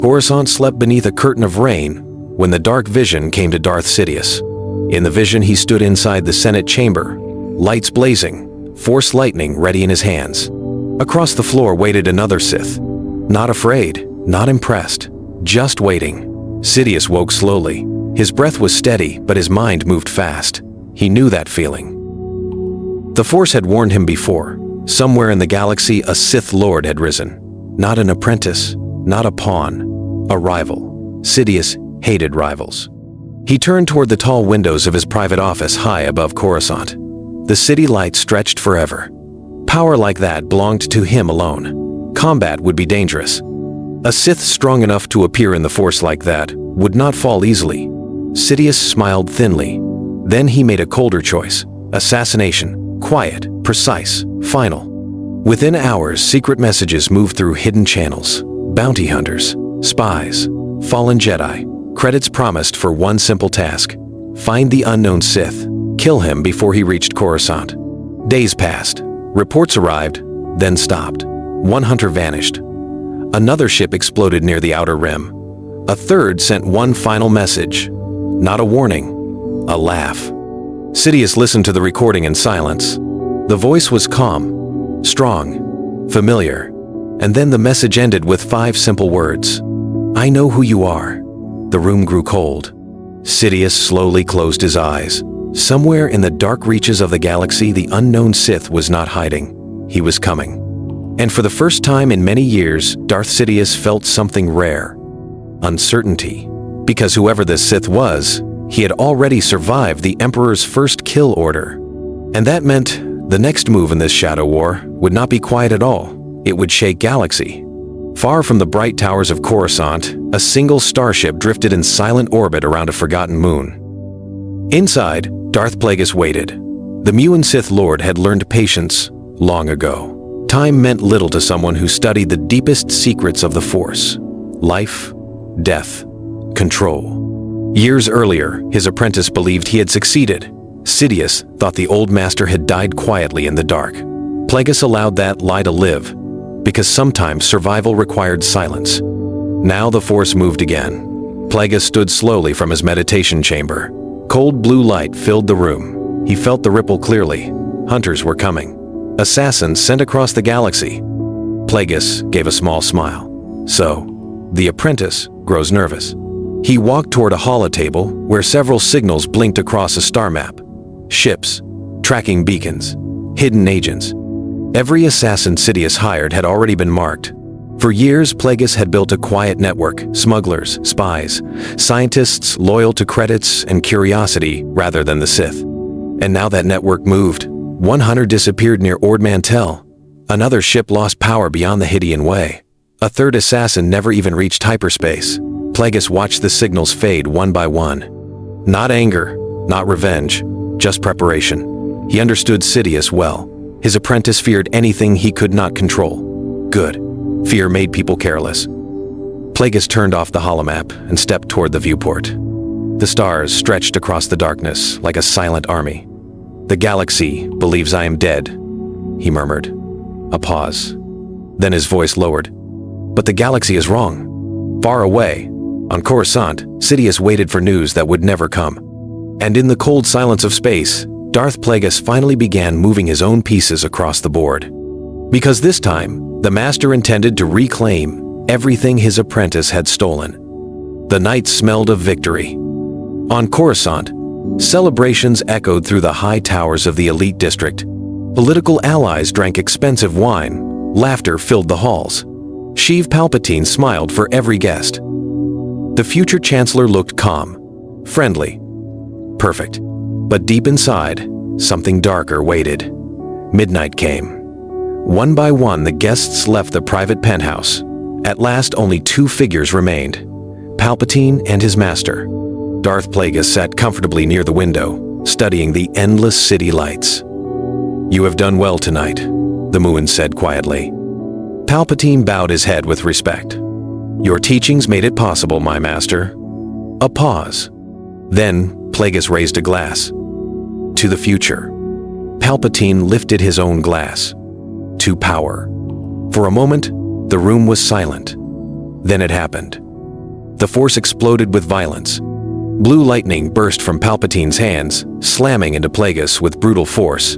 Coruscant slept beneath a curtain of rain when the dark vision came to Darth Sidious. In the vision, he stood inside the Senate chamber, lights blazing, Force lightning ready in his hands. Across the floor waited another Sith. Not afraid, not impressed, just waiting. Sidious woke slowly. His breath was steady, but his mind moved fast. He knew that feeling. The Force had warned him before. Somewhere in the galaxy, a Sith Lord had risen. Not an apprentice, not a pawn, a rival. Sidious hated rivals. He turned toward the tall windows of his private office high above Coruscant. The city lights stretched forever. Power like that belonged to him alone. Combat would be dangerous. A Sith strong enough to appear in the Force like that would not fall easily. Sidious smiled thinly. Then he made a colder choice. Assassination. Quiet, precise, final. Within hours, secret messages moved through hidden channels. Bounty hunters, spies, fallen Jedi. Credits promised for one simple task. Find the unknown Sith. Kill him before he reached Coruscant. Days passed. Reports arrived, then stopped. One hunter vanished. Another ship exploded near the outer rim. A third sent one final message. Not a warning, a laugh. Sidious listened to the recording in silence. The voice was calm, strong, familiar. And then the message ended with 5 simple words. I know who you are. The room grew cold. Sidious slowly closed his eyes. Somewhere in the dark reaches of the galaxy, the unknown Sith was not hiding. He was coming. And for the first time in many years, Darth Sidious felt something rare. Uncertainty. Because whoever this Sith was, he had already survived the Emperor's first kill order. And that meant the next move in this shadow war would not be quiet at all. It would shake galaxy. Far from the bright towers of Coruscant, a single starship drifted in silent orbit around a forgotten moon. Inside, Darth Plagueis waited. The Muin Sith Lord had learned patience long ago. Time meant little to someone who studied the deepest secrets of the Force. Life, death, control. Years earlier, his apprentice believed he had succeeded. Sidious thought the old master had died quietly in the dark. Plagueis allowed that lie to live, because sometimes survival required silence. Now the Force moved again. Plagueis stood slowly from his meditation chamber. Cold blue light filled the room. He felt the ripple clearly. Hunters were coming. Assassins sent across the galaxy. Plagueis gave a small smile. So, the apprentice grows nervous. He walked toward a holotable where several signals blinked across a star map. Ships, tracking beacons, hidden agents. Every assassin Sidious hired had already been marked. For years, Plagueis had built a quiet network, smugglers, spies, scientists loyal to credits and curiosity rather than the Sith. And now that network moved. One hunter disappeared near Ord Mantell. Another ship lost power beyond the Hydian Way. A third assassin never even reached hyperspace. Plagueis watched the signals fade one by one. Not anger, not revenge, just preparation. He understood Sidious well. His apprentice feared anything he could not control. Good. Fear made people careless. Plagueis turned off the holomap and stepped toward the viewport. The stars stretched across the darkness like a silent army. The galaxy believes I am dead, he murmured. A pause. Then his voice lowered. But the galaxy is wrong. Far away, on Coruscant, Sidious waited for news that would never come. And in the cold silence of space, Darth Plagueis finally began moving his own pieces across the board. Because this time, the master intended to reclaim everything his apprentice had stolen. The night smelled of victory. On Coruscant, celebrations echoed through the high towers of the elite district. Political allies drank expensive wine. Laughter filled the halls. Sheev Palpatine smiled for every guest. The future chancellor looked calm, friendly, perfect. But deep inside, something darker waited. Midnight came. One by one, the guests left the private penthouse. At last, only 2 figures remained, Palpatine and his master. Darth Plagueis sat comfortably near the window, studying the endless city lights. You have done well tonight, the Muin said quietly. Palpatine bowed his head with respect. Your teachings made it possible, my master. A pause. Then, Plagueis raised a glass. To the future. Palpatine lifted his own glass. To power. For a moment, the room was silent. Then it happened. The Force exploded with violence. Blue lightning burst from Palpatine's hands, slamming into Plagueis with brutal force.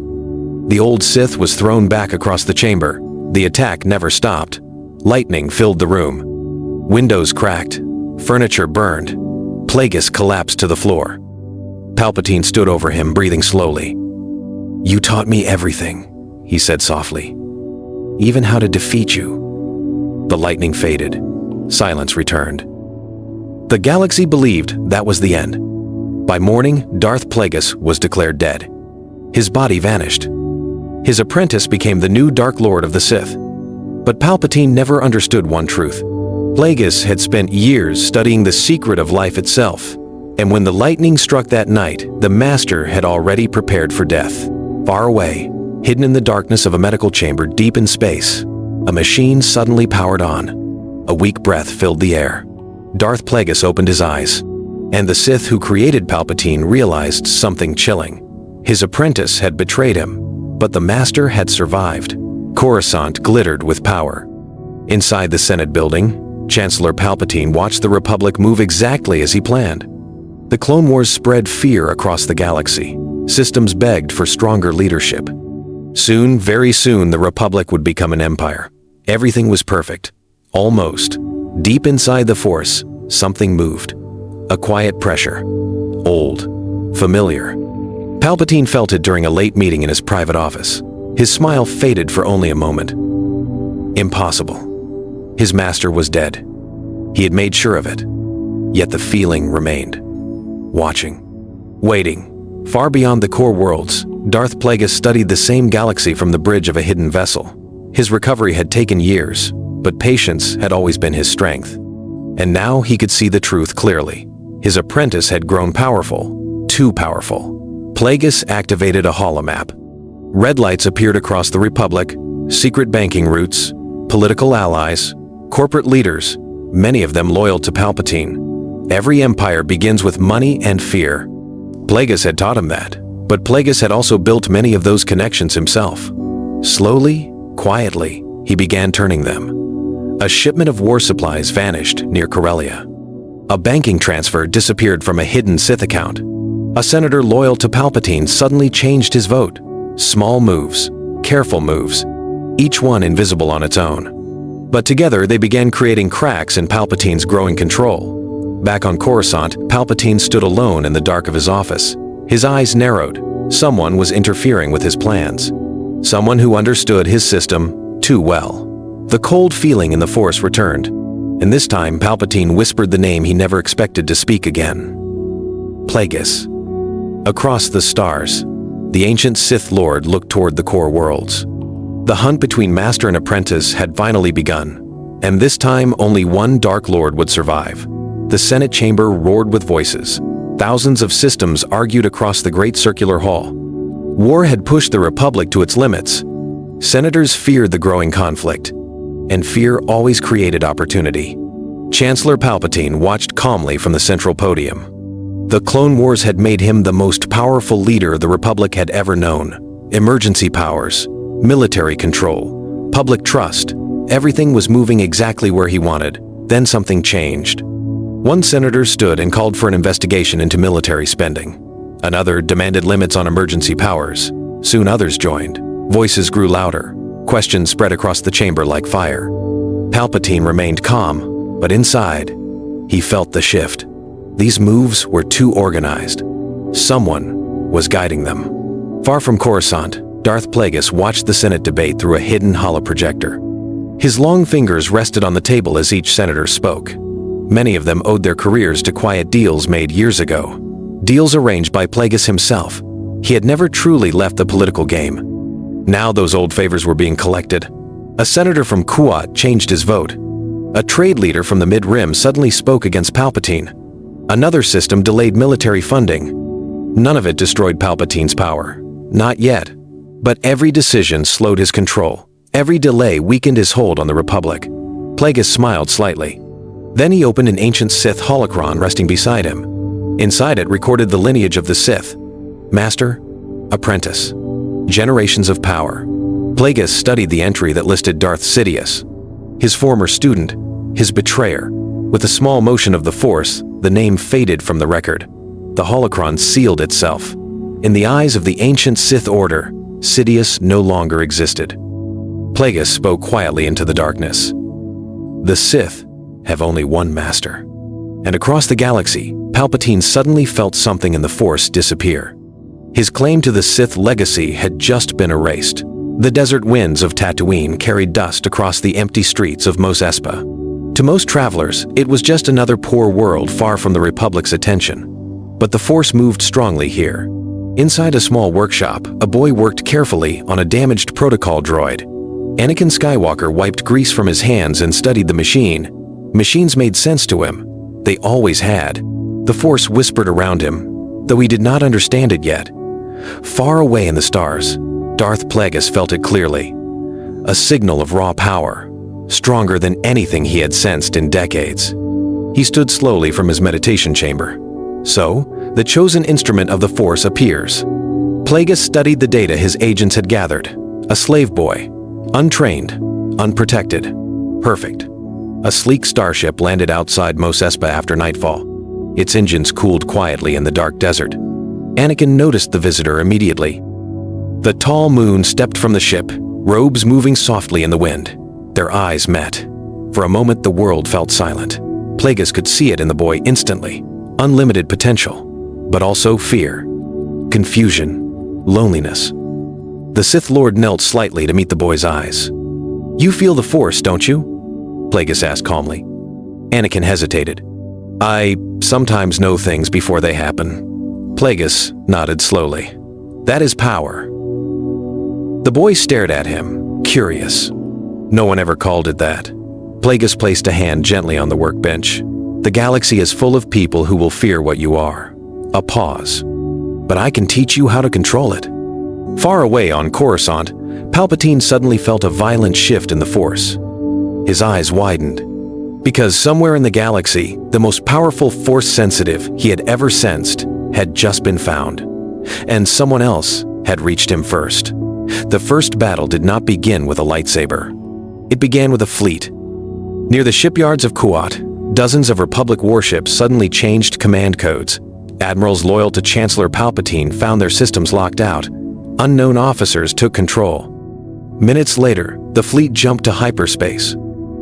The old Sith was thrown back across the chamber. The attack never stopped. Lightning filled the room. Windows cracked. Furniture burned. Plagueis collapsed to the floor. Palpatine stood over him, breathing slowly. "You taught me everything," he said softly. "Even how to defeat you." The lightning faded. Silence returned. The galaxy believed that was the end. By morning, Darth Plagueis was declared dead. His body vanished. His apprentice became the new Dark Lord of the Sith. But Palpatine never understood one truth. Plagueis had spent years studying the secret of life itself, and when the lightning struck that night, the Master had already prepared for death. Far away, hidden in the darkness of a medical chamber deep in space, a machine suddenly powered on. A weak breath filled the air. Darth Plagueis opened his eyes, and the Sith who created Palpatine realized something chilling. His apprentice had betrayed him, but the Master had survived. Coruscant glittered with power. Inside the Senate building, Chancellor Palpatine watched the Republic move exactly as he planned. The Clone Wars spread fear across the galaxy. Systems begged for stronger leadership. Soon, very soon, the Republic would become an empire. Everything was perfect. Almost. Deep inside the Force, something moved. A quiet pressure. Old. Familiar. Palpatine felt it during a late meeting in his private office. His smile faded for only a moment. Impossible. His master was dead. He had made sure of it. Yet the feeling remained. Watching. Waiting. Far beyond the core worlds, Darth Plagueis studied the same galaxy from the bridge of a hidden vessel. His recovery had taken years, but patience had always been his strength. And now he could see the truth clearly. His apprentice had grown powerful. Too powerful. Plagueis activated a holomap. Red lights appeared across the Republic, secret banking routes, political allies, corporate leaders, many of them loyal to Palpatine. Every empire begins with money and fear. Plagueis had taught him that, but Plagueis had also built many of those connections himself. Slowly, quietly, he began turning them. A shipment of war supplies vanished near Corellia. A banking transfer disappeared from a hidden Sith account. A senator loyal to Palpatine suddenly changed his vote. Small moves, careful moves, each one invisible on its own. But together they began creating cracks in Palpatine's growing control. Back on Coruscant, Palpatine stood alone in the dark of his office. His eyes narrowed. Someone was interfering with his plans. Someone who understood his system too well. The cold feeling in the Force returned, and this time Palpatine whispered the name he never expected to speak again. Plagueis. Across the stars, the ancient Sith Lord looked toward the core worlds. The hunt between master and apprentice had finally begun, and this time only one Dark Lord would survive. The Senate chamber roared with voices. Thousands of systems argued across the great circular hall. War had pushed the Republic to its limits. Senators feared the growing conflict, and fear always created opportunity. Chancellor Palpatine watched calmly from the central podium. The Clone Wars had made him the most powerful leader the Republic had ever known. Emergency powers, military control, public trust. Everything was moving exactly where he wanted. Then something changed. One senator stood and called for an investigation into military spending. Another demanded limits on emergency powers. Soon others joined. Voices grew louder. Questions spread across the chamber like fire. Palpatine remained calm, but inside, he felt the shift. These moves were too organized. Someone was guiding them. Far from Coruscant, Darth Plagueis watched the Senate debate through a hidden holoprojector. His long fingers rested on the table as each senator spoke. Many of them owed their careers to quiet deals made years ago. Deals arranged by Plagueis himself. He had never truly left the political game. Now those old favors were being collected. A senator from Kuat changed his vote. A trade leader from the Mid-Rim suddenly spoke against Palpatine. Another system delayed military funding. None of it destroyed Palpatine's power. Not yet. But every decision slowed his control. Every delay weakened his hold on the Republic. Plagueis smiled slightly. Then he opened an ancient Sith holocron resting beside him. Inside it recorded the lineage of the Sith. Master, apprentice, generations of power. Plagueis studied the entry that listed Darth Sidious, his former student, his betrayer, With a small motion of the Force, the name faded from the record. The holocron sealed itself. In the eyes of the ancient Sith Order, Sidious no longer existed. Plagueis spoke quietly into the darkness. The Sith have only one master. And across the galaxy, Palpatine suddenly felt something in the Force disappear. His claim to the Sith legacy had just been erased. The desert winds of Tatooine carried dust across the empty streets of Mos Espa. To most travelers, it was just another poor world far from the Republic's attention. But the Force moved strongly here. Inside a small workshop, a boy worked carefully on a damaged protocol droid. Anakin Skywalker wiped grease from his hands and studied the machine. Machines made sense to him. They always had. The Force whispered around him, though he did not understand it yet. Far away in the stars, Darth Plagueis felt it clearly. A signal of raw power, stronger than anything he had sensed in decades. He stood slowly from his meditation chamber. So, the chosen instrument of the Force appears. Plagueis studied the data his agents had gathered. A slave boy, untrained, unprotected, perfect. A sleek starship landed outside Mos Espa after nightfall. Its engines cooled quietly in the dark desert. Anakin noticed the visitor immediately. The tall moon stepped from the ship, robes moving softly in the wind. Their eyes met. For a moment, the world felt silent. Plagueis could see it in the boy instantly. Unlimited potential, but also fear, confusion, loneliness. The Sith Lord knelt slightly to meet the boy's eyes. "You feel the Force, don't you?" Plagueis asked calmly. Anakin hesitated. "I sometimes know things before they happen." Plagueis nodded slowly. "That is power." The boy stared at him, curious. No one ever called it that. Plagueis placed a hand gently on the workbench. "The galaxy is full of people who will fear what you are." A pause. "But I can teach you how to control it." Far away on Coruscant, Palpatine suddenly felt a violent shift in the Force. His eyes widened. Because somewhere in the galaxy, the most powerful Force-sensitive he had ever sensed had just been found. And someone else had reached him first. The first battle did not begin with a lightsaber. It began with a fleet. Near the shipyards of Kuat, dozens of Republic warships suddenly changed command codes. Admirals loyal to Chancellor Palpatine found their systems locked out. Unknown officers took control. Minutes later, the fleet jumped to hyperspace.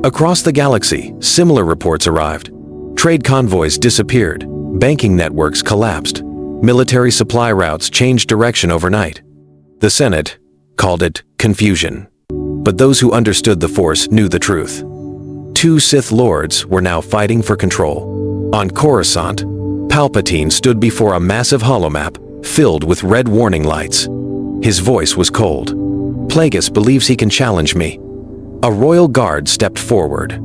Across the galaxy, similar reports arrived. Trade convoys disappeared. Banking networks collapsed. Military supply routes changed direction overnight. The Senate called it confusion. But those who understood the Force knew the truth. Two Sith Lords were now fighting for control. On Coruscant, Palpatine stood before a massive holomap filled with red warning lights. His voice was cold. "Plagueis believes he can challenge me." A royal guard stepped forward.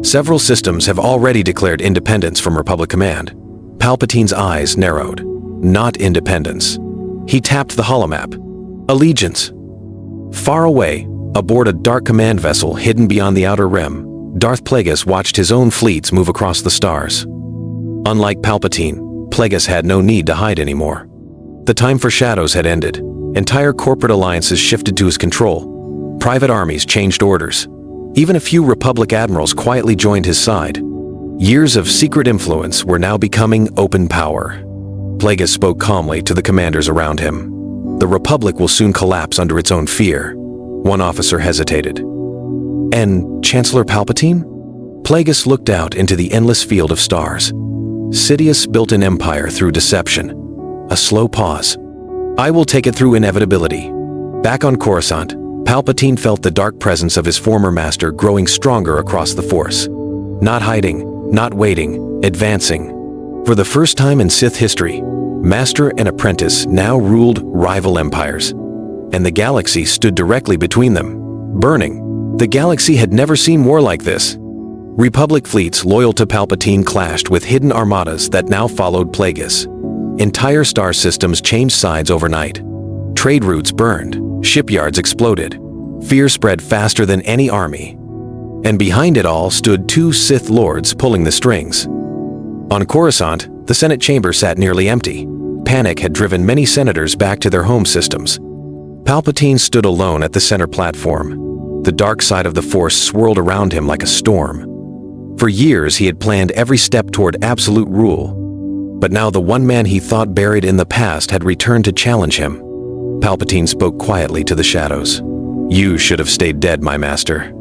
"Several systems have already declared independence from Republic Command." Palpatine's eyes narrowed. Not independence. He tapped the holomap. "Allegiance." Far away, aboard a dark command vessel hidden beyond the outer rim, Darth Plagueis watched his own fleets move across the stars. Unlike Palpatine, Plagueis had no need to hide anymore. The time for shadows had ended. Entire corporate alliances shifted to his control. Private armies changed orders. Even a few Republic admirals quietly joined his side. Years of secret influence were now becoming open power. Plagueis spoke calmly to the commanders around him. "The Republic will soon collapse under its own fear." One officer hesitated. "And Chancellor Palpatine?" Plagueis looked out into the endless field of stars. Sidious built an empire through deception. A slow pause. "I will take it through inevitability." Back on Coruscant, Palpatine felt the dark presence of his former master growing stronger across the Force. Not hiding, not waiting, advancing. For the first time in Sith history, master and apprentice now ruled rival empires. And the galaxy stood directly between them, burning. The galaxy had never seen war like this. Republic fleets loyal to Palpatine clashed with hidden armadas that now followed Plagueis. Entire star systems changed sides overnight. Trade routes burned, shipyards exploded. Fear spread faster than any army. And behind it all stood two Sith Lords pulling the strings. On Coruscant, the Senate chamber sat nearly empty. Panic had driven many senators back to their home systems. Palpatine stood alone at the center platform. The dark side of the Force swirled around him like a storm. For years, he had planned every step toward absolute rule. But now the one man he thought buried in the past had returned to challenge him. Palpatine spoke quietly to the shadows. "You should have stayed dead, my master."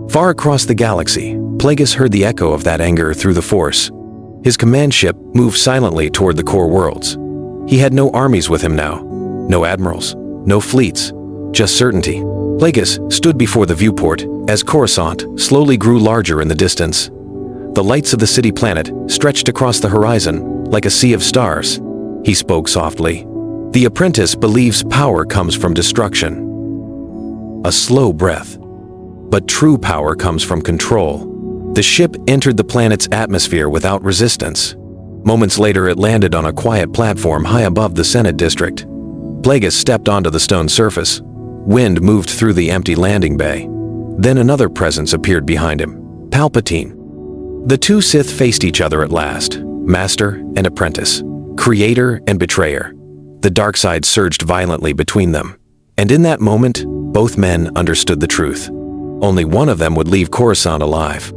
Far across the galaxy, Plagueis heard the echo of that anger through the Force. His command ship moved silently toward the core worlds. He had no armies with him now. No admirals, no fleets, just certainty. Plagueis stood before the viewport as Coruscant slowly grew larger in the distance. The lights of the city planet stretched across the horizon like a sea of stars. He spoke softly. "The apprentice believes power comes from destruction." A slow breath. "But true power comes from control." The ship entered the planet's atmosphere without resistance. Moments later, it landed on a quiet platform high above the Senate district. Plagueis stepped onto the stone surface. Wind moved through the empty landing bay. Then another presence appeared behind him, Palpatine. The two Sith faced each other at last, master and apprentice, creator and betrayer. The dark side surged violently between them. And in that moment, both men understood the truth. Only one of them would leave Coruscant alive.